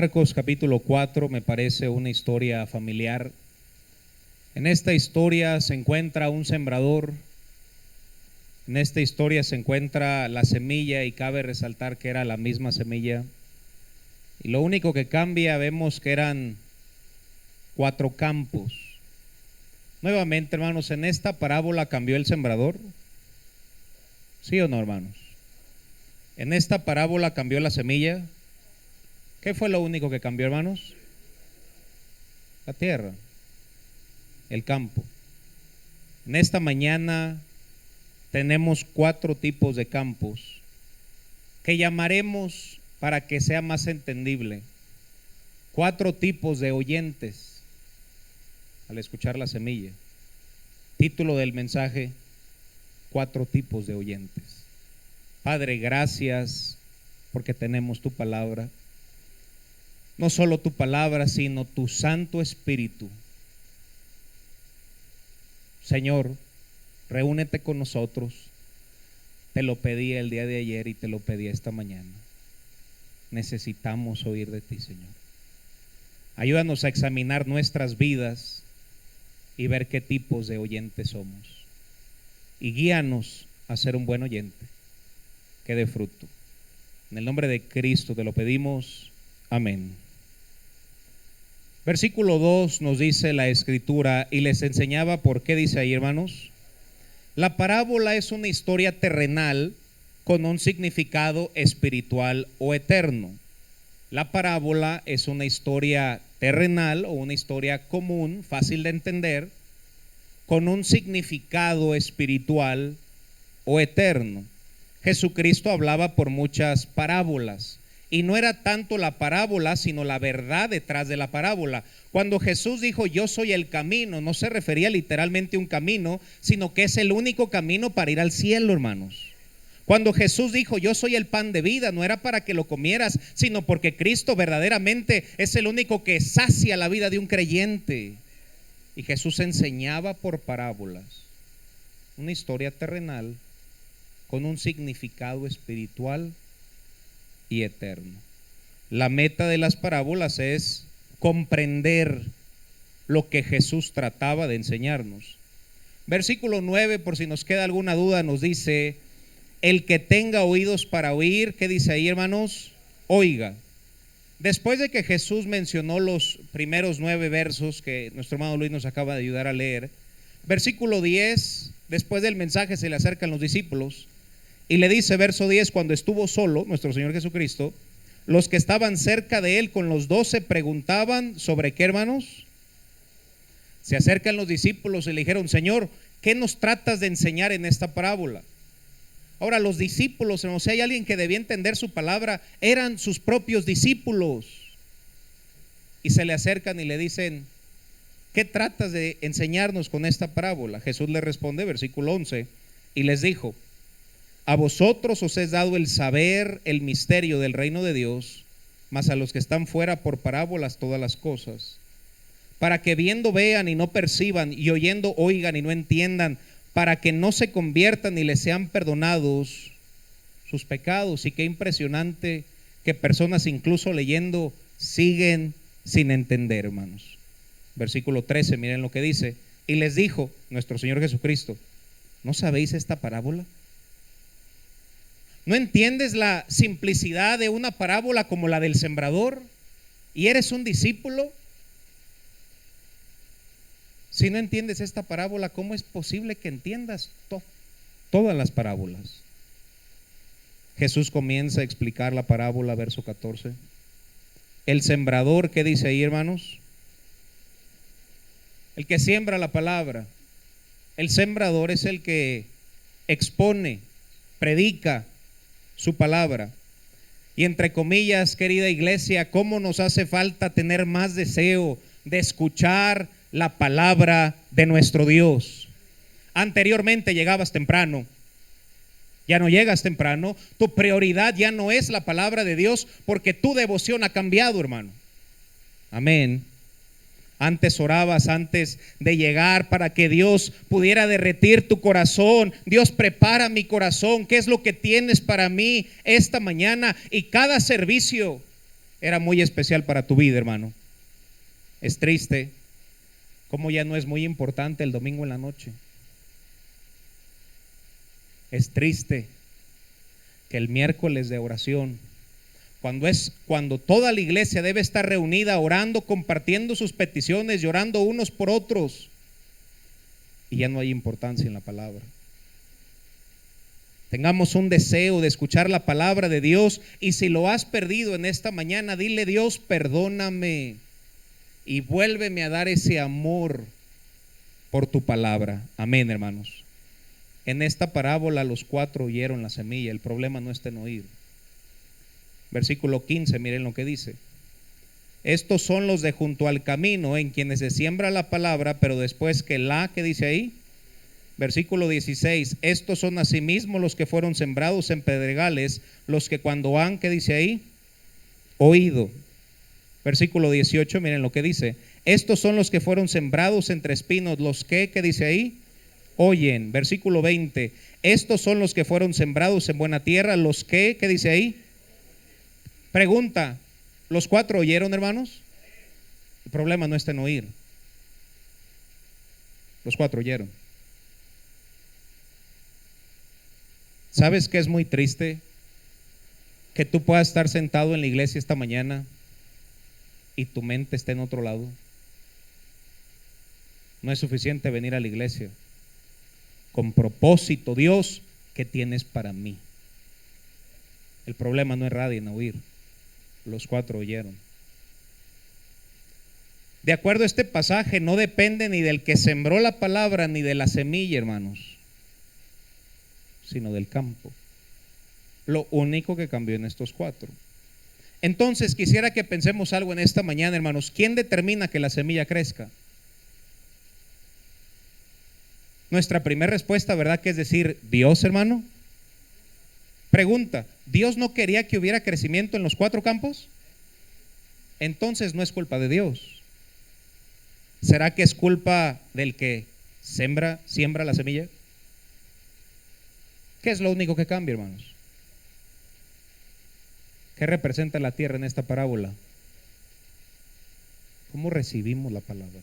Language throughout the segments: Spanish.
Marcos capítulo 4 me parece una historia familiar. En esta historia se encuentra un sembrador, en esta historia se encuentra la semilla y cabe resaltar que era la misma semilla. Y lo único que cambia, vemos que eran 4 campos. Nuevamente, hermanos, en esta parábola cambió el sembrador. ¿Sí o no, hermanos? En esta parábola cambió la semilla. ¿Qué fue lo único que cambió, hermanos? La tierra, el campo. En esta mañana tenemos 4 tipos de campos que llamaremos, para que sea más entendible, 4 tipos de oyentes al escuchar la semilla. Título del mensaje: 4 tipos de oyentes. Padre, gracias porque tenemos tu palabra. No solo tu palabra, sino tu Santo Espíritu. Señor, reúnete con nosotros. Te lo pedí el día de ayer y te lo pedí esta mañana. Necesitamos oír de ti, Señor. Ayúdanos a examinar nuestras vidas y ver qué tipos de oyentes somos. Y guíanos a ser un buen oyente que dé fruto. En el nombre de Cristo te lo pedimos. Amén. Versículo 2 nos dice la Escritura: y les enseñaba. ¿Por qué dice ahí, hermanos? La parábola es una historia terrenal con un significado espiritual o eterno. La parábola es una historia terrenal o una historia común, fácil de entender, con un significado espiritual o eterno. Jesucristo hablaba por muchas parábolas. Y no era tanto la parábola, sino la verdad detrás de la parábola. Cuando Jesús dijo yo soy el camino, no se refería literalmente a un camino, sino que es el único camino para ir al cielo, hermanos. Cuando Jesús dijo yo soy el pan de vida, no era para que lo comieras, sino porque Cristo verdaderamente es el único que sacia la vida de un creyente. Y Jesús enseñaba por parábolas una historia terrenal con un significado espiritual y eterno. La meta de las parábolas es comprender lo que Jesús trataba de enseñarnos. Versículo 9, por si nos queda alguna duda, nos dice: el que tenga oídos para oír. ¿Qué dice ahí, hermanos? Oiga. Después de que Jesús mencionó los primeros 9 versos que nuestro hermano Luis nos acaba de ayudar a leer, versículo 10, después del mensaje se le acercan los discípulos y le dice, verso 10, cuando estuvo solo nuestro Señor Jesucristo, los que estaban cerca de él con los 12 preguntaban sobre qué, hermanos. Se acercan los discípulos y le dijeron: Señor, ¿qué nos tratas de enseñar en esta parábola? Ahora, los discípulos, hermanos, si hay alguien que debía entender su palabra, eran sus propios discípulos. Y se le acercan y le dicen: ¿qué tratas de enseñarnos con esta parábola? Jesús le responde, versículo 11, y les dijo: a vosotros os es dado el saber el misterio del reino de Dios, mas a los que están fuera por parábolas todas las cosas, para que viendo vean y no perciban, y oyendo oigan y no entiendan, para que no se conviertan y les sean perdonados sus pecados. Y qué impresionante que personas incluso leyendo siguen sin entender, hermanos. Versículo 13, miren lo que dice: y les dijo nuestro Señor Jesucristo: ¿no sabéis esta parábola? ¿No entiendes la simplicidad de una parábola como la del sembrador? ¿Y eres un discípulo? Si no entiendes esta parábola, ¿cómo es posible que entiendas todas las parábolas? Jesús comienza a explicar la parábola, verso 14. El sembrador, ¿qué dice ahí, hermanos? El que siembra la palabra. El sembrador es el que expone, predica su palabra. Y entre comillas, querida iglesia, ¿cómo nos hace falta tener más deseo de escuchar la palabra de nuestro Dios? Anteriormente llegabas temprano, ya no llegas temprano. Tu prioridad ya no es la palabra de Dios, porque tu devoción ha cambiado, hermano. Amén. Antes orabas antes de llegar para que Dios pudiera derretir tu corazón. Dios, prepara mi corazón. ¿Qué es lo que tienes para mí esta mañana? Y cada servicio era muy especial para tu vida, hermano. Es triste cómo ya no es muy importante el domingo en la noche. Es triste que el miércoles de oración, cuando toda la iglesia debe estar reunida orando, compartiendo sus peticiones, llorando unos por otros, y ya no hay importancia en la palabra. Tengamos un deseo de escuchar la palabra de Dios, y si lo has perdido en esta mañana, dile: Dios, perdóname y vuélveme a dar ese amor por tu palabra. Amén, hermanos. En esta parábola los 4 oyeron la semilla. El problema no está en oír. Versículo 15, miren lo que dice: estos son los de junto al camino, en quienes se siembra la palabra, pero después que ¿qué dice ahí? Versículo 16: estos son asimismo los que fueron sembrados en pedregales, los que cuando han, ¿qué dice ahí? Oído. Versículo 18, miren lo que dice: estos son los que fueron sembrados entre espinos, los que, ¿qué dice ahí? Oyen. Versículo 20: estos son los que fueron sembrados en buena tierra, los que, ¿qué dice ahí? Pregunta: ¿los 4 oyeron, hermanos? El problema no está en oír. Los 4 oyeron. ¿Sabes qué es muy triste? Que tú puedas estar sentado en la iglesia esta mañana y tu mente esté en otro lado. No es suficiente venir a la iglesia. Con propósito, Dios, ¿qué tienes para mí? El problema no es radio en oír. Los 4 oyeron. De acuerdo a este pasaje, no depende ni del que sembró la palabra ni de la semilla, hermanos, sino del campo. Lo único que cambió en estos 4. Entonces quisiera que pensemos algo en esta mañana, hermanos. ¿Quién determina que la semilla crezca? Nuestra primera respuesta, ¿verdad? Que es decir, Dios, hermano. Pregunta: ¿Dios no quería que hubiera crecimiento en los 4 campos? Entonces no es culpa de Dios. ¿Será que es culpa del que siembra la semilla? ¿Qué es lo único que cambia, hermanos? ¿Qué representa la tierra en esta parábola? ¿Cómo recibimos la palabra?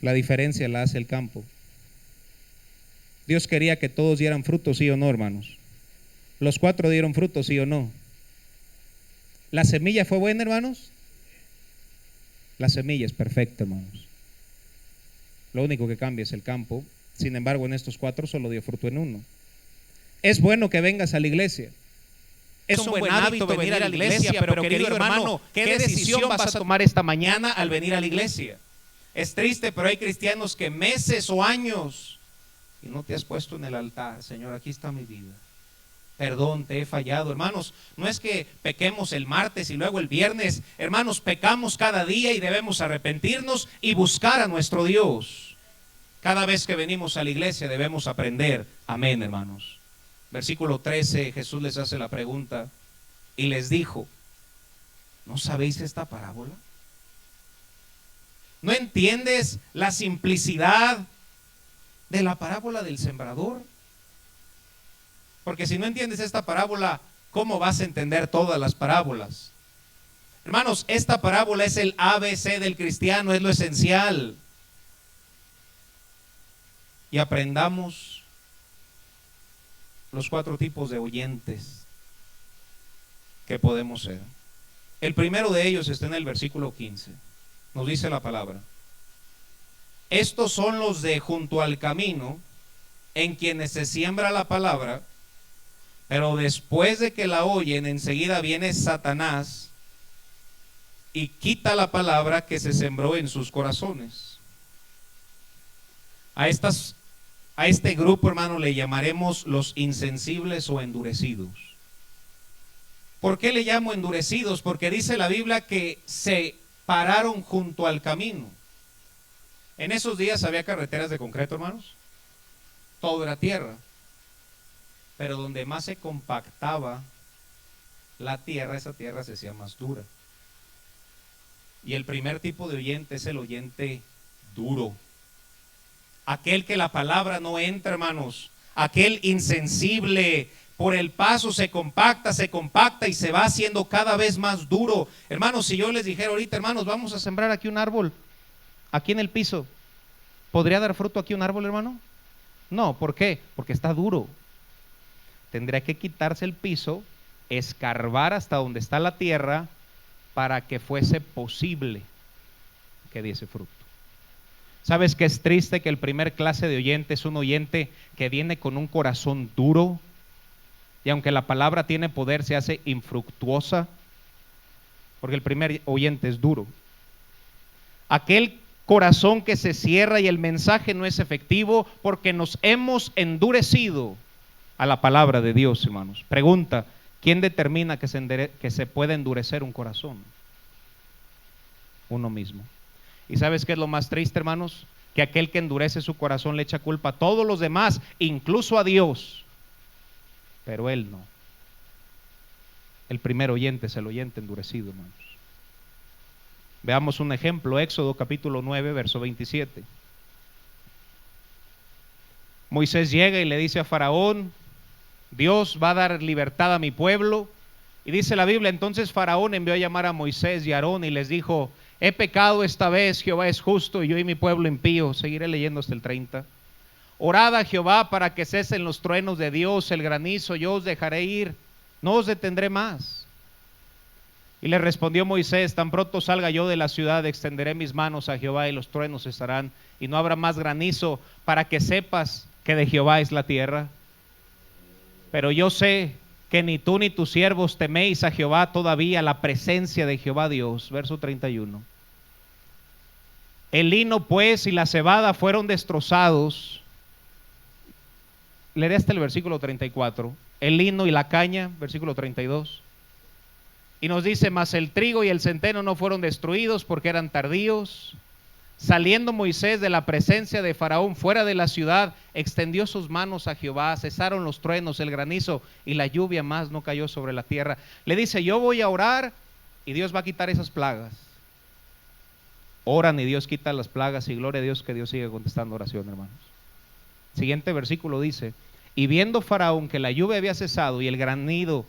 La diferencia la hace el campo. Dios quería que todos dieran frutos, sí o no, hermanos. Los 4 dieron frutos, sí o no. ¿La semilla fue buena, hermanos? La semilla es perfecta, hermanos. Lo único que cambia es el campo. Sin embargo, en estos 4 solo dio fruto en 1. Es bueno que vengas a la iglesia. Es un buen hábito venir a la iglesia, pero querido hermano, ¿qué decisión vas a tomar esta mañana al venir a la iglesia? Es triste, pero hay cristianos que meses o años y no te has puesto en el altar. Señor, aquí está mi vida. Perdón, te he fallado. Hermanos, no es que pequemos el martes y luego el viernes. Hermanos, pecamos cada día y debemos arrepentirnos y buscar a nuestro Dios. Cada vez que venimos a la iglesia debemos aprender. Amén, hermanos. Versículo 13, Jesús les hace la pregunta y les dijo: ¿no sabéis esta parábola? ¿No entiendes la simplicidad de la parábola del sembrador? Porque si no entiendes esta parábola, ¿cómo vas a entender todas las parábolas? Hermanos, esta parábola es el ABC del cristiano, es lo esencial. Y aprendamos los 4 tipos de oyentes que podemos ser. El primero de ellos está en el versículo 15. Nos dice la palabra: estos son los de junto al camino, en quienes se siembra la palabra, pero después de que la oyen, enseguida viene Satanás y quita la palabra que se sembró en sus corazones. A este grupo, hermano, le llamaremos los insensibles o endurecidos. ¿Por qué le llamo endurecidos? Porque dice la Biblia que se pararon junto al camino. En esos días había carreteras de concreto, hermanos. Todo era tierra. Pero donde más se compactaba la tierra, esa tierra se hacía más dura. Y el primer tipo de oyente es el oyente duro. Aquel que la palabra no entra, hermanos. Aquel insensible por el paso se compacta y se va haciendo cada vez más duro. Hermanos, si yo les dijera ahorita, hermanos, vamos a sembrar aquí un árbol, aquí en el piso, ¿podría dar fruto aquí un árbol, hermano? No, ¿por qué? Porque está duro. Tendría que quitarse el piso, escarbar hasta donde está la tierra para que fuese posible que diese fruto. ¿Sabes qué es triste? Que el primer clase de oyente es un oyente que viene con un corazón duro, y aunque la palabra tiene poder, se hace infructuosa, porque el primer oyente es duro. Aquel corazón que se cierra y el mensaje no es efectivo porque nos hemos endurecido a la palabra de Dios, hermanos. Pregunta: ¿quién determina que se puede endurecer un corazón? Uno mismo. ¿Y sabes qué es lo más triste, hermanos? Que aquel que endurece su corazón le echa culpa a todos los demás, incluso a Dios, pero él no. El primer oyente es el oyente endurecido, hermanos. Veamos un ejemplo, Éxodo capítulo 9, verso 27. Moisés llega y le dice a Faraón: Dios va a dar libertad a mi pueblo. Y dice la Biblia: entonces Faraón envió a llamar a Moisés y a Aarón y les dijo: he pecado esta vez, Jehová es justo y yo y mi pueblo impío. Seguiré leyendo hasta el 30. Orad a Jehová para que cesen los truenos de Dios, el granizo, yo os dejaré ir, no os detendré más. Y le respondió Moisés: tan pronto salga yo de la ciudad, extenderé mis manos a Jehová y los truenos cesarán y no habrá más granizo, para que sepas que de Jehová es la tierra. Pero yo sé que ni tú ni tus siervos teméis a Jehová todavía, la presencia de Jehová Dios. Verso 31. El lino pues y la cebada fueron destrozados. Leeré hasta el versículo 34. El lino y la caña, versículo 32. Y nos dice: mas el trigo y el centeno no fueron destruidos porque eran tardíos. Saliendo Moisés de la presencia de Faraón fuera de la ciudad, extendió sus manos a Jehová, cesaron los truenos, el granizo y la lluvia más no cayó sobre la tierra. Le dice: yo voy a orar y Dios va a quitar esas plagas. Oran y Dios quita las plagas, y gloria a Dios que Dios sigue contestando oración, hermanos. Siguiente versículo dice: y viendo Faraón que la lluvia había cesado y el granizo,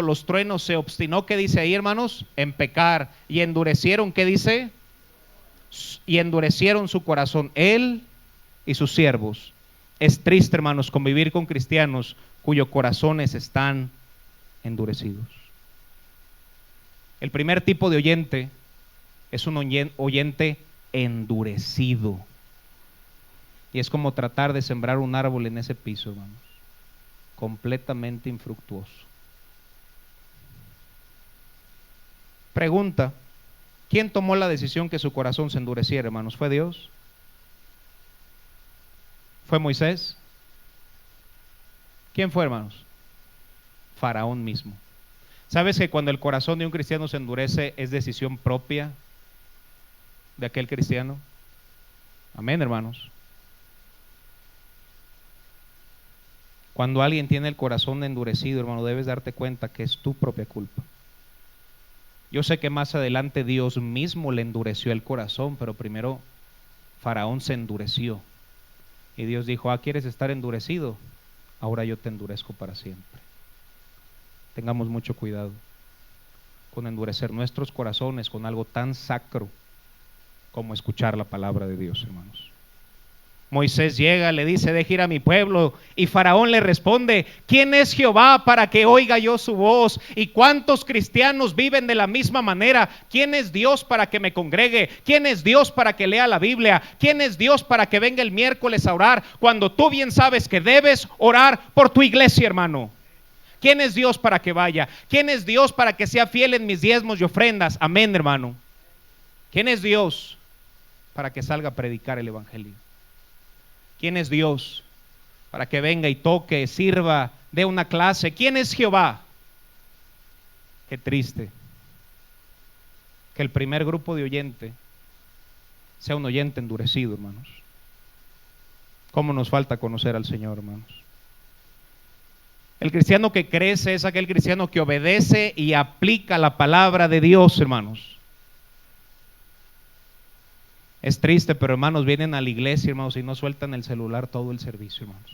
los truenos, se obstinó, ¿qué dice ahí, hermanos? En pecar, y endurecieron, ¿qué dice? Y endurecieron su corazón, él y sus siervos. Es triste, hermanos, convivir con cristianos cuyos corazones están endurecidos. El primer tipo de oyente es un oyente endurecido, y es como tratar de sembrar un árbol en ese piso, hermanos, completamente infructuoso. Pregunta: ¿quién tomó la decisión que su corazón se endureciera, hermanos? ¿Fue Dios? ¿Fue Moisés? ¿Quién fue, hermanos? Faraón mismo. ¿Sabes que cuando el corazón de un cristiano se endurece es decisión propia de aquel cristiano? Amén, hermanos. Cuando alguien tiene el corazón endurecido, hermano, debes darte cuenta que es tu propia culpa. Yo sé que más adelante Dios mismo le endureció el corazón, pero primero Faraón se endureció. Y Dios dijo: ¿quieres estar endurecido? Ahora yo te endurezco para siempre. Tengamos mucho cuidado con endurecer nuestros corazones con algo tan sacro como escuchar la palabra de Dios, hermanos. Moisés llega, le dice: deje ir a mi pueblo, y Faraón le responde: ¿quién es Jehová para que oiga yo su voz? ¿Y cuántos cristianos viven de la misma manera? ¿Quién es Dios para que me congregue? ¿Quién es Dios para que lea la Biblia? ¿Quién es Dios para que venga el miércoles a orar? Cuando tú bien sabes que debes orar por tu iglesia, hermano. ¿Quién es Dios para que vaya? ¿Quién es Dios para que sea fiel en mis diezmos y ofrendas? Amén, hermano. ¿Quién es Dios para que salga a predicar el evangelio? ¿Quién es Dios para que venga y toque, sirva, dé una clase? ¿Quién es Jehová? Qué triste que el primer grupo de oyente sea un oyente endurecido, hermanos. ¿Cómo nos falta conocer al Señor, hermanos? El cristiano que crece es aquel cristiano que obedece y aplica la palabra de Dios, hermanos. Es triste, pero hermanos, vienen a la iglesia, hermanos, y no sueltan el celular todo el servicio, hermanos.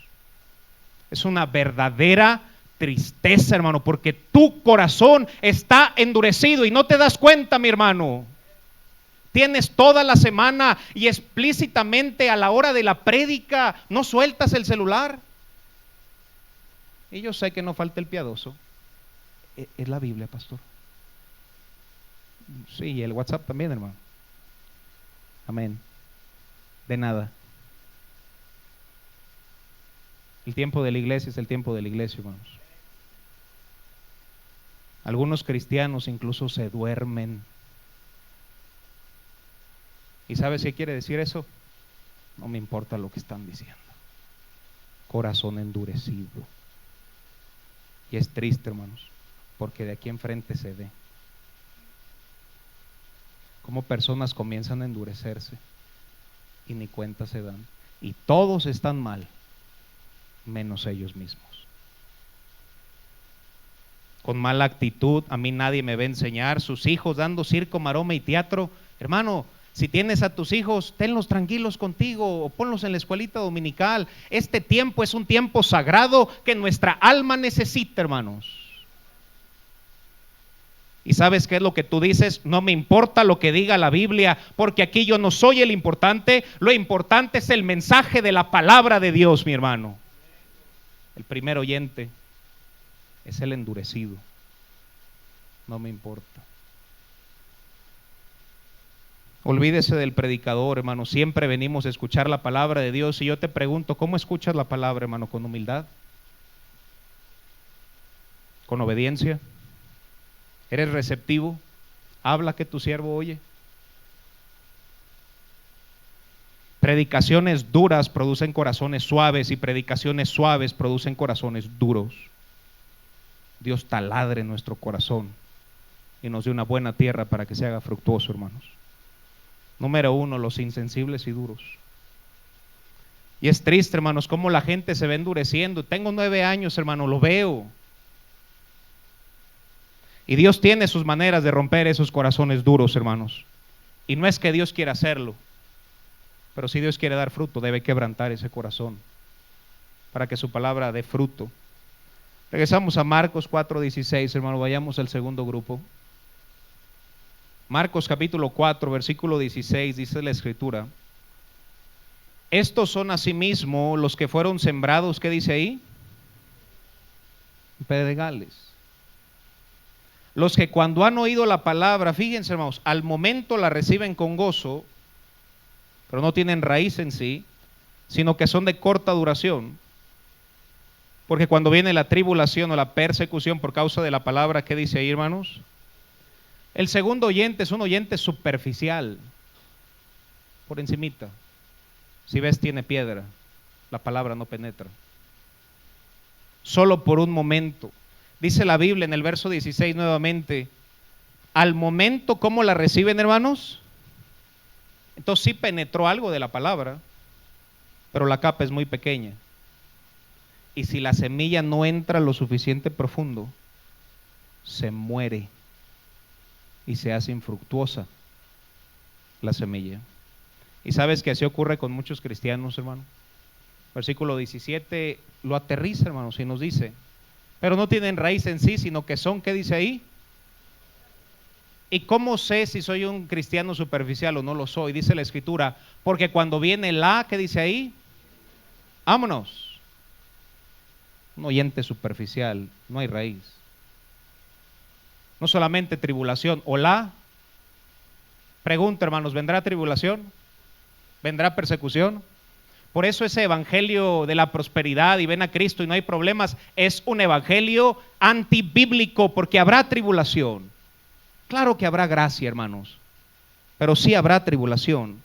Es una verdadera tristeza, hermano, porque tu corazón está endurecido y no te das cuenta, mi hermano. Tienes toda la semana y explícitamente a la hora de la prédica no sueltas el celular. Y yo sé que no falta el piadoso. Es la Biblia, pastor. Sí, y el WhatsApp también, hermano. Amén. De nada. El tiempo de la iglesia es el tiempo de la iglesia, hermanos. Algunos cristianos incluso se duermen. ¿Y sabes qué quiere decir eso? No me importa lo que están diciendo. Corazón endurecido. Y es triste, hermanos, porque de aquí enfrente se ve cómo personas comienzan a endurecerse y ni cuenta se dan. Y todos están mal, menos ellos mismos. Con mala actitud, a mí nadie me va a enseñar. Sus hijos dando circo, maroma y teatro. Hermano, si tienes a tus hijos, tenlos tranquilos contigo o ponlos en la escuelita dominical. Este tiempo es un tiempo sagrado que nuestra alma necesita, hermanos. ¿Y sabes qué es lo que tú dices? No me importa lo que diga la Biblia, porque aquí yo no soy el importante. Lo importante es el mensaje de la palabra de Dios, mi hermano. El primer oyente es el endurecido. No me importa. Olvídese del predicador, hermano. Siempre venimos a escuchar la palabra de Dios. Y yo te pregunto, ¿cómo escuchas la palabra, hermano? ¿Con humildad? ¿Con obediencia? ¿Eres receptivo? ¿Habla que tu siervo oye? Predicaciones duras producen corazones suaves y predicaciones suaves producen corazones duros. Dios taladre nuestro corazón y nos dé una buena tierra para que se haga fructuoso, hermanos. Número 1, los insensibles y duros. Y es triste, hermanos, cómo la gente se va endureciendo. Tengo 9 años, hermano, lo veo. Y Dios tiene sus maneras de romper esos corazones duros, hermanos. Y no es que Dios quiera hacerlo, pero si Dios quiere dar fruto, debe quebrantar ese corazón para que su palabra dé fruto. Regresamos a Marcos 4:16, hermano, vayamos al segundo grupo. Marcos capítulo 4, versículo 16, dice la escritura: estos son asimismo los que fueron sembrados, ¿qué dice ahí? Pedregales. Los que cuando han oído la palabra, fíjense, hermanos, al momento la reciben con gozo, pero no tienen raíz en sí, sino que son de corta duración. Porque cuando viene la tribulación o la persecución por causa de la palabra, ¿qué dice ahí, hermanos? El segundo oyente es un oyente superficial, por encimita. Si ves, tiene piedra, la palabra no penetra. Solo por un momento. Dice la Biblia en el verso 16 nuevamente, al momento, ¿cómo la reciben, hermanos? Entonces sí penetró algo de la palabra, pero la capa es muy pequeña. Y si la semilla no entra lo suficiente profundo, se muere y se hace infructuosa la semilla. Y sabes que así ocurre con muchos cristianos, hermano. Versículo 17 lo aterriza, hermanos, y nos dice, pero no tienen raíz en sí, sino que son, ¿qué dice ahí? ¿Y cómo sé si soy un cristiano superficial o no lo soy? Dice la escritura, porque cuando viene la, ¿qué dice ahí? Vámonos. Un oyente superficial, no hay raíz. No solamente tribulación, o la. Pregunta, hermanos, ¿vendrá tribulación? ¿Vendrá persecución? Por eso ese evangelio de la prosperidad y ven a Cristo y no hay problemas es un evangelio antibíblico, porque habrá tribulación. Claro que habrá gracia, hermanos, pero sí habrá tribulación.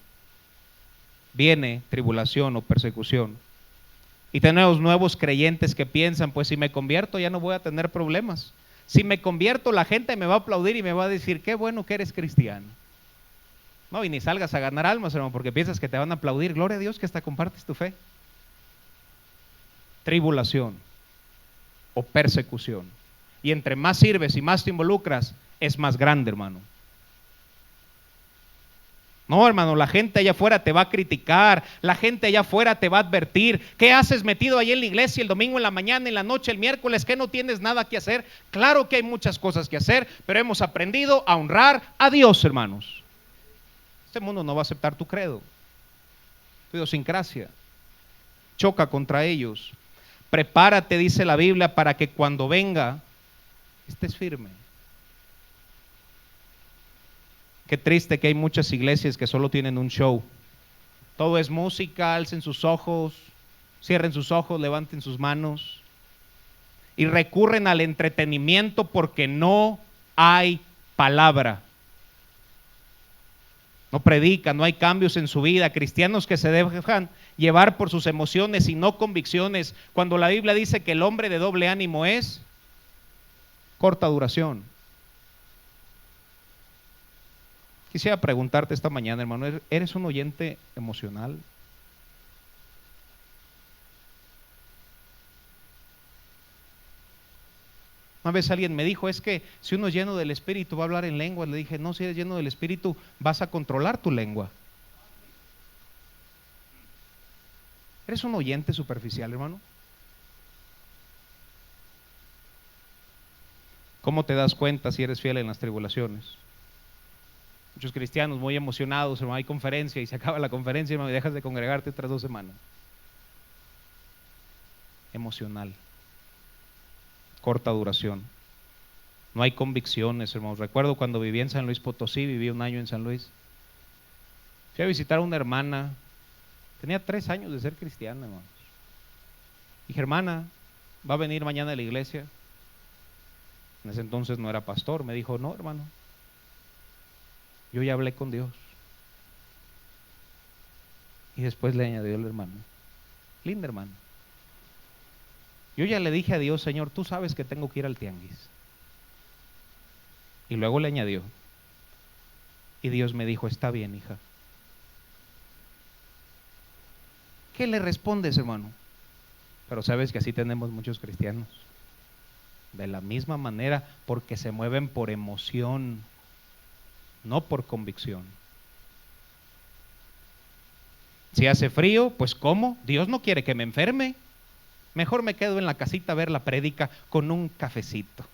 Viene tribulación o persecución. Y tenemos nuevos creyentes que piensan, pues si me convierto ya no voy a tener problemas. Si me convierto la gente me va a aplaudir y me va a decir, qué bueno que eres cristiano. No, y ni salgas a ganar almas, hermano, porque piensas que te van a aplaudir. Gloria a Dios que hasta compartes tu fe. Tribulación o persecución. Y entre más sirves y más te involucras, es más grande, hermano. No, hermano, la gente allá afuera te va a criticar, la gente allá afuera te va a advertir. ¿Qué haces metido ahí en la iglesia el domingo en la mañana, en la noche, el miércoles? ¿Que no tienes nada que hacer? Claro que hay muchas cosas que hacer, pero hemos aprendido a honrar a Dios, hermanos. Este mundo no va a aceptar tu credo, tu idiosincrasia. Choca contra ellos. Prepárate, dice la Biblia, para que cuando venga estés firme. Qué triste que hay muchas iglesias que solo tienen un show. Todo es música, alcen sus ojos, cierren sus ojos, levanten sus manos y recurren al entretenimiento porque no hay palabra. No predican, no hay cambios en su vida. Cristianos que se dejan llevar por sus emociones y no convicciones, cuando la Biblia dice que el hombre de doble ánimo es corta duración. Quisiera preguntarte esta mañana, hermano, ¿eres un oyente emocional? Una vez alguien me dijo, es que si uno es lleno del Espíritu va a hablar en lenguas. Le dije, no, si eres lleno del Espíritu vas a controlar tu lengua. ¿Eres un oyente superficial, hermano? ¿Cómo te das cuenta si eres fiel en las tribulaciones? Muchos cristianos muy emocionados, hermano, hay conferencia y se acaba la conferencia, hermano, y dejas de congregarte otras 2 semanas. Emocional. Corta duración. No hay convicciones, hermanos. Recuerdo cuando viví en San Luis Potosí, viví 1 año en San Luis. Fui a visitar a una hermana, tenía 3 años de ser cristiana, hermanos. Dije, hermana, ¿va a venir mañana a la iglesia? En ese entonces no era pastor. Me dijo, no, hermano, yo ya hablé con Dios. Y después le añadió el hermano, linda hermana, yo ya le dije a Dios, Señor, tú sabes que tengo que ir al tianguis. Y luego le añadió, y Dios me dijo, está bien, hija. ¿Qué le respondes, hermano? Pero sabes que así tenemos muchos cristianos. De la misma manera, porque se mueven por emoción, no por convicción. Si hace frío, pues ¿cómo? Dios no quiere que me enferme. Mejor me quedo en la casita a ver la prédica con un cafecito.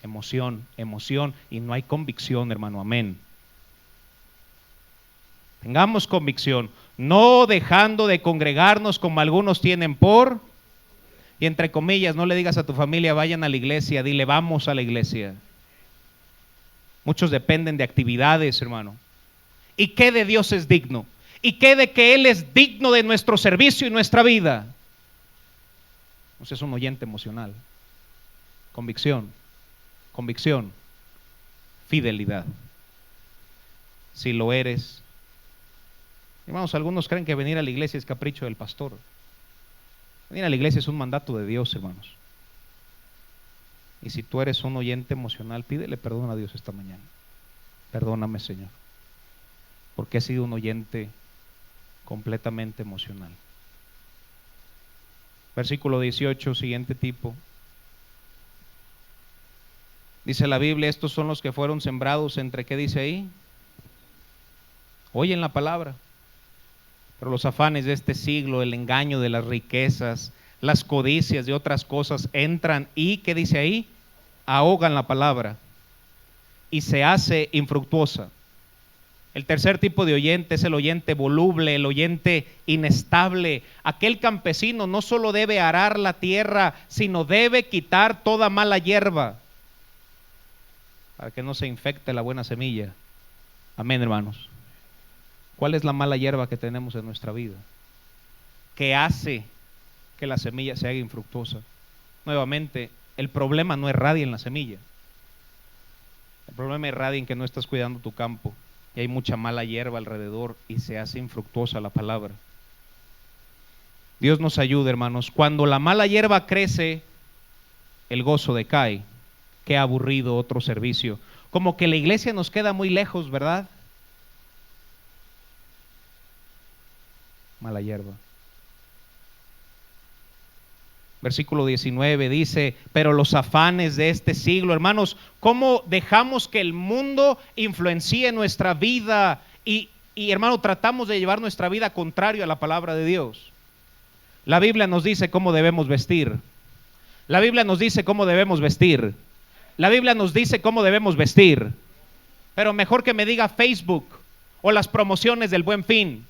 Emoción, emoción, y no hay convicción, hermano, amén. Tengamos convicción, no dejando de congregarnos como algunos tienen por, y entre comillas, no le digas a tu familia, vayan a la iglesia, dile, vamos a la iglesia. Muchos dependen de actividades, hermano. ¿Y qué de Dios es digno? ¿Y qué de que Él es digno de nuestro servicio y nuestra vida? Pues es un oyente emocional. Convicción, convicción, fidelidad. Si lo eres. Hermanos, algunos creen que venir a la iglesia es capricho del pastor. Venir a la iglesia es un mandato de Dios, hermanos. Y si tú eres un oyente emocional, pídele perdón a Dios esta mañana. Perdóname, Señor, porque he sido un oyente completamente emocional. Versículo 18, siguiente tipo. Dice la Biblia, estos son los que fueron sembrados entre, ¿qué dice ahí? Oyen la palabra, pero los afanes de este siglo, el engaño de las riquezas, las codicias de otras cosas entran y, ¿qué dice ahí? Ahogan la palabra y se hace infructuosa. El tercer tipo de oyente es el oyente voluble, el oyente inestable. Aquel campesino no solo debe arar la tierra, sino debe quitar toda mala hierba para que no se infecte la buena semilla. Amén, hermanos. ¿Cuál es la mala hierba que tenemos en nuestra vida? ¿Qué hace que la semilla se haga infructuosa? Nuevamente, el problema no irradia en la semilla. El problema irradia en que no estás cuidando tu campo y hay mucha mala hierba alrededor y se hace infructuosa la palabra. Dios nos ayude, hermanos. Cuando la mala hierba crece, el gozo decae. Qué aburrido otro servicio. Como que la iglesia nos queda muy lejos, ¿verdad? Mala hierba. Versículo 19 dice: pero los afanes de este siglo, hermanos, ¿cómo dejamos que el mundo influencie nuestra vida? Y hermano, tratamos de llevar nuestra vida contrario a la palabra de Dios. La Biblia nos dice cómo debemos vestir. La Biblia nos dice cómo debemos vestir. La Biblia nos dice cómo debemos vestir. Pero mejor que me diga Facebook o las promociones del Buen Fin.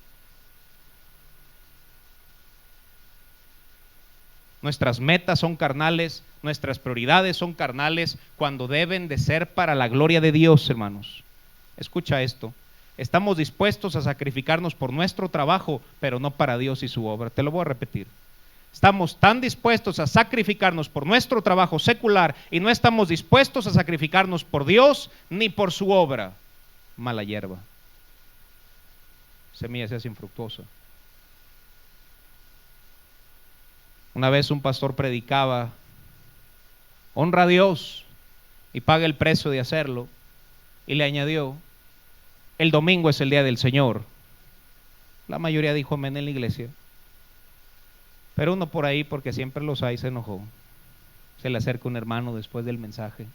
Nuestras metas son carnales, nuestras prioridades son carnales, cuando deben de ser para la gloria de Dios, hermanos. Escucha esto: estamos dispuestos a sacrificarnos por nuestro trabajo, pero no para Dios y su obra. Te lo voy a repetir. Estamos tan dispuestos a sacrificarnos por nuestro trabajo secular y no estamos dispuestos a sacrificarnos por Dios ni por su obra. Mala hierba, semilla sea infructuosa. Una vez un pastor predicaba: honra a Dios y paga el precio de hacerlo, y le añadió: el domingo es el día del Señor. La mayoría dijo amén en la iglesia, pero uno por ahí, porque siempre los hay, se enojó. Se le acerca un hermano después del mensaje,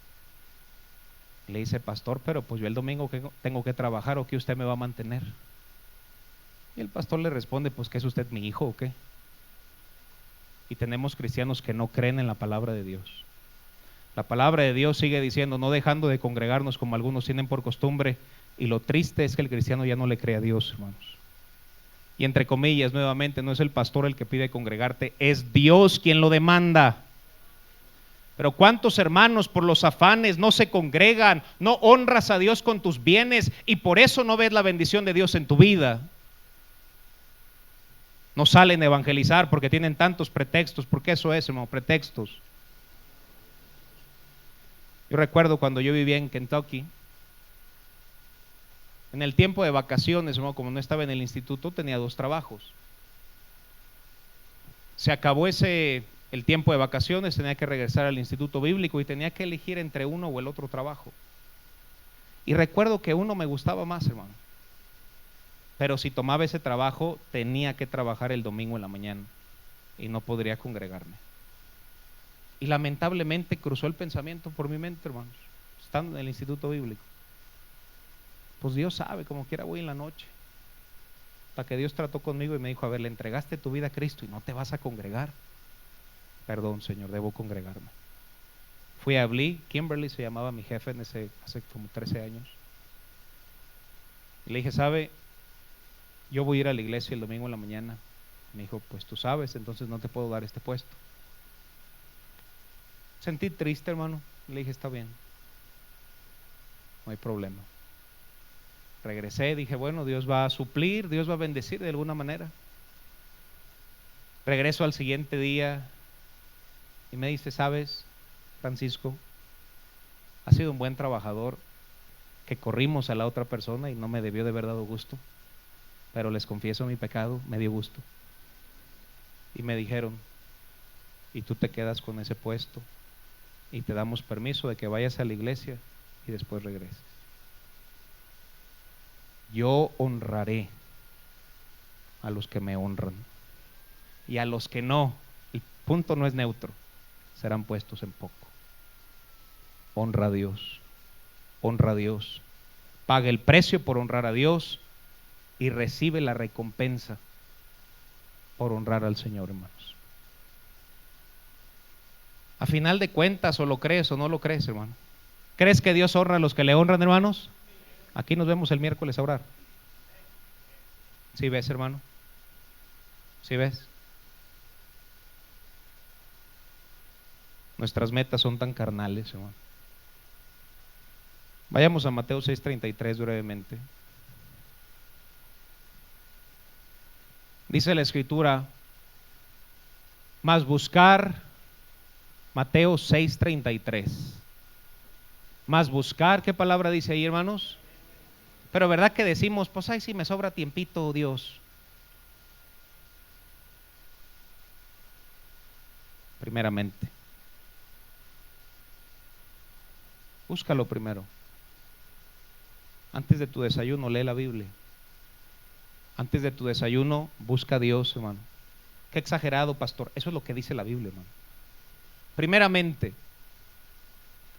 le dice: pastor, pero pues yo el domingo tengo que trabajar, ¿o qué usted me va a mantener? Y el pastor le responde: pues ¿qué es usted, mi hijo o qué? Y tenemos cristianos que no creen en la palabra de Dios. La palabra de Dios sigue diciendo: no dejando de congregarnos como algunos tienen por costumbre. Y lo triste es que el cristiano ya no le cree a Dios, hermanos. Y entre comillas, nuevamente, no es el pastor el que pide congregarte, es Dios quien lo demanda. Pero cuántos hermanos por los afanes no se congregan, no honras a Dios con tus bienes, y por eso no ves la bendición de Dios en tu vida. No salen a evangelizar porque tienen tantos pretextos, porque eso es, hermano, pretextos. Yo recuerdo cuando yo vivía en Kentucky, en el tiempo de vacaciones, hermano, como no estaba en el instituto, tenía 2 trabajos. Se acabó el tiempo de vacaciones, tenía que regresar al instituto bíblico y tenía que elegir entre uno o el otro trabajo. Y recuerdo que uno me gustaba más, hermano. Pero si tomaba ese trabajo, tenía que trabajar el domingo en la mañana y no podría congregarme. Y lamentablemente cruzó el pensamiento por mi mente, hermanos, estando en el instituto bíblico: pues Dios sabe, como quiera voy en la noche. Hasta que Dios trató conmigo y me dijo: a ver, le entregaste tu vida a Cristo y no te vas a congregar. Perdón, Señor, debo congregarme. Fui a Blee, Kimberly se llamaba mi jefe hace como 13 años. Y le dije: ¿sabe? Yo voy a ir a la iglesia el domingo en la mañana. Me dijo: pues tú sabes, entonces no te puedo dar este puesto. Sentí triste, hermano. Le dije: está bien, no hay problema. Regresé, dije: bueno, Dios va a suplir, Dios va a bendecir de alguna manera. Regreso al siguiente día y me dice: ¿sabes, Francisco? Has sido un buen trabajador, que corrimos a la otra persona y no me debió de haber dado gusto, pero les confieso mi pecado, me dio gusto. Y me dijeron: y tú te quedas con ese puesto y te damos permiso de que vayas a la iglesia y después regreses. Yo honraré a los que me honran, y a los que no, el punto no es neutro, serán puestos en poco. Honra a Dios, honra a Dios, paga el precio por honrar a Dios y recibe la recompensa por honrar al Señor, hermanos. A final de cuentas, o lo crees o no lo crees, hermano. ¿Crees que Dios honra a los que le honran, hermanos? Aquí nos vemos el miércoles a orar. ¿Sí ves, hermano? ¿Sí ves? Nuestras metas son tan carnales, hermano. Vayamos a Mateo 6:33 brevemente. Dice la escritura: mas buscar, Mateo 6:33. Más buscar, ¿qué palabra dice ahí, hermanos? Pero verdad que decimos: pues ay, sí me sobra tiempito, Dios. Primeramente, búscalo primero. Antes de tu desayuno, lee la Biblia. Antes de tu desayuno, busca a Dios, hermano. Qué exagerado, pastor. Eso es lo que dice la Biblia, hermano. primeramente.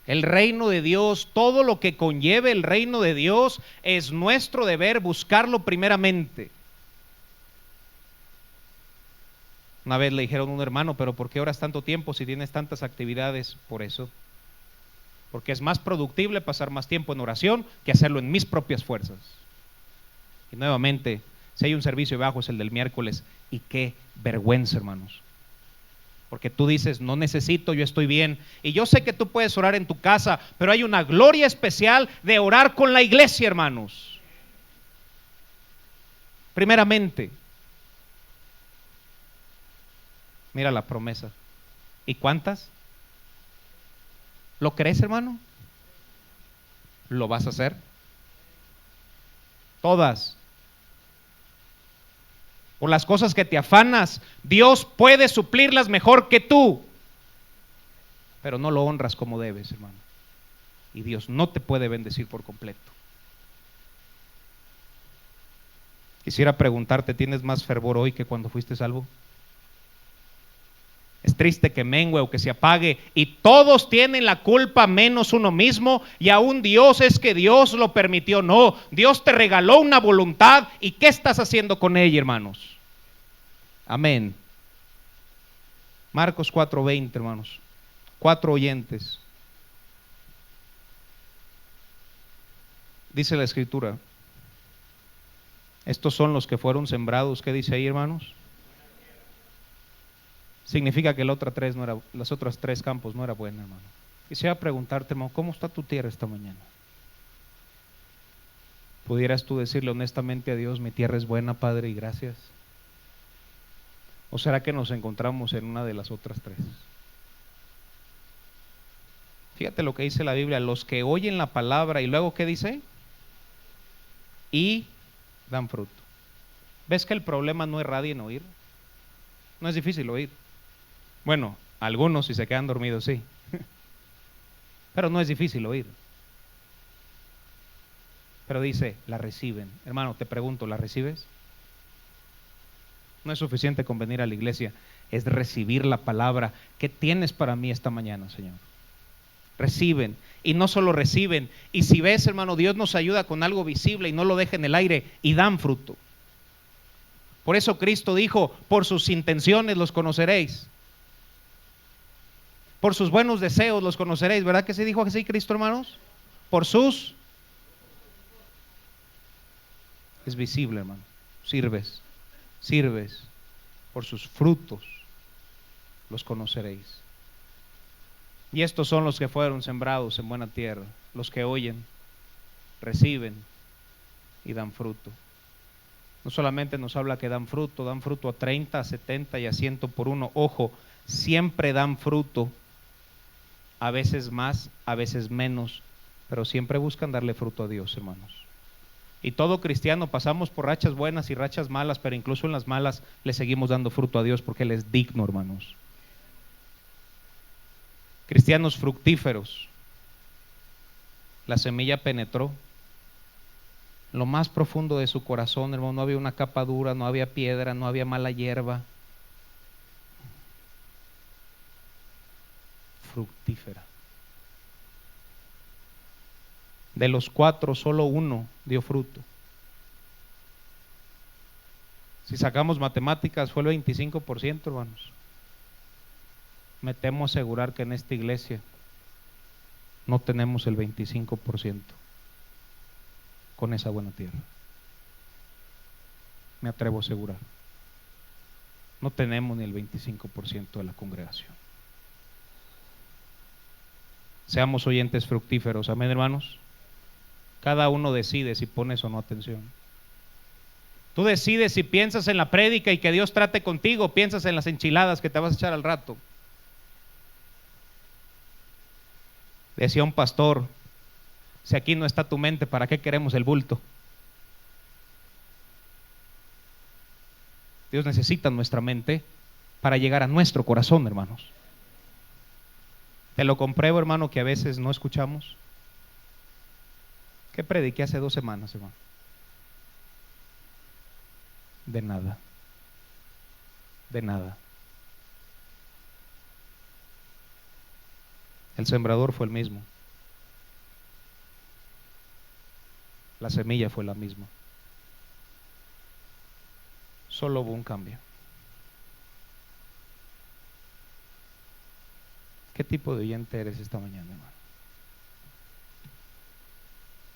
El reino de Dios, todo lo que conlleve el reino de Dios, es nuestro deber buscarlo primeramente. Una vez le dijeron a un hermano, pero ¿por qué oras tanto tiempo si tienes tantas actividades? Por eso. Porque es más productible pasar más tiempo en oración que hacerlo en mis propias fuerzas. Y nuevamente, si hay un servicio bajo es el del miércoles. Y qué vergüenza, hermanos. Porque tú dices, no necesito, yo estoy bien. Y yo sé que tú puedes orar en tu casa, pero hay una gloria especial de orar con la iglesia, hermanos. Primeramente, mira la promesa. ¿Y cuántas? ¿Lo crees, hermano? ¿Lo vas a hacer? Todas. Por las cosas que te afanas, Dios puede suplirlas mejor que tú. Pero no lo honras como debes, hermano. Y Dios no te puede bendecir por completo. Quisiera preguntarte, ¿tienes más fervor hoy que cuando fuiste salvo? Es triste que mengue o que se apague y todos tienen la culpa menos uno mismo, y aún Dios es que Dios lo permitió. No, Dios te regaló una voluntad, y ¿qué estás haciendo con ella, hermanos? Amén. Marcos 4:20, hermanos. 4 oyentes. Dice la escritura, estos son los que fueron sembrados. ¿Qué dice ahí, hermanos? Significa que las otras tres campos no era buena, hermano. Quisiera preguntarte, hermano, ¿cómo está tu tierra esta mañana? ¿Pudieras tú decirle honestamente a Dios, mi tierra es buena, Padre, y gracias? ¿O será que nos encontramos en una de las otras tres? Fíjate lo que dice la Biblia, los que oyen la palabra, y luego ¿qué dice? Y dan fruto. ¿Ves que el problema no es radio en oír? No es difícil oír. Bueno, algunos si se quedan dormidos sí, pero no es difícil oír. Pero dice, la reciben. Hermano, te pregunto, ¿la recibes? No es suficiente con venir a la iglesia, es recibir la palabra. ¿Qué tienes para mí esta mañana, Señor? Reciben, y no solo reciben, y si ves, hermano, Dios nos ayuda con algo visible y no lo deja en el aire, y dan fruto. Por eso Cristo dijo, por sus intenciones los conoceréis, por sus buenos deseos los conoceréis. ¿Verdad que se dijo así Cristo, hermanos? Por sus... Es visible, hermano. Sirves, por sus frutos los conoceréis. Y estos son los que fueron sembrados en buena tierra, los que oyen, reciben y dan fruto. No solamente nos habla que dan fruto a 30, a 70 y a 100 por uno. Ojo, siempre dan fruto, a veces más, a veces menos, pero siempre buscan darle fruto a Dios, hermanos. Y todo cristiano pasamos por rachas buenas y rachas malas, pero incluso en las malas le seguimos dando fruto a Dios porque Él es digno, hermanos. Cristianos fructíferos. La semilla penetró lo más profundo de su corazón, hermano. No había una capa dura, no había piedra, no había mala hierba. Fructífera. De los 4, solo uno dio fruto. Si sacamos matemáticas, fue el 25%, hermanos. Me temo asegurar que en esta iglesia no tenemos el 25% con esa buena tierra. Me atrevo a asegurar. No tenemos ni el 25% de la congregación. Seamos oyentes fructíferos, amén, hermanos. Cada uno decide si pones o no atención. Tú decides si piensas en la prédica y que Dios trate contigo, piensas en las enchiladas que te vas a echar al rato. Decía un pastor, si aquí no está tu mente, ¿para qué queremos el bulto? Dios necesita nuestra mente para llegar a nuestro corazón, hermanos. Te lo compruebo, hermano, que a veces no escuchamos. ¿Qué prediqué hace 2 semanas, hermano? De nada. De nada. El sembrador fue el mismo. La semilla fue la misma. Solo hubo un cambio. ¿Qué tipo de oyente eres esta mañana, hermano?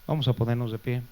Vamos a ponernos de pie.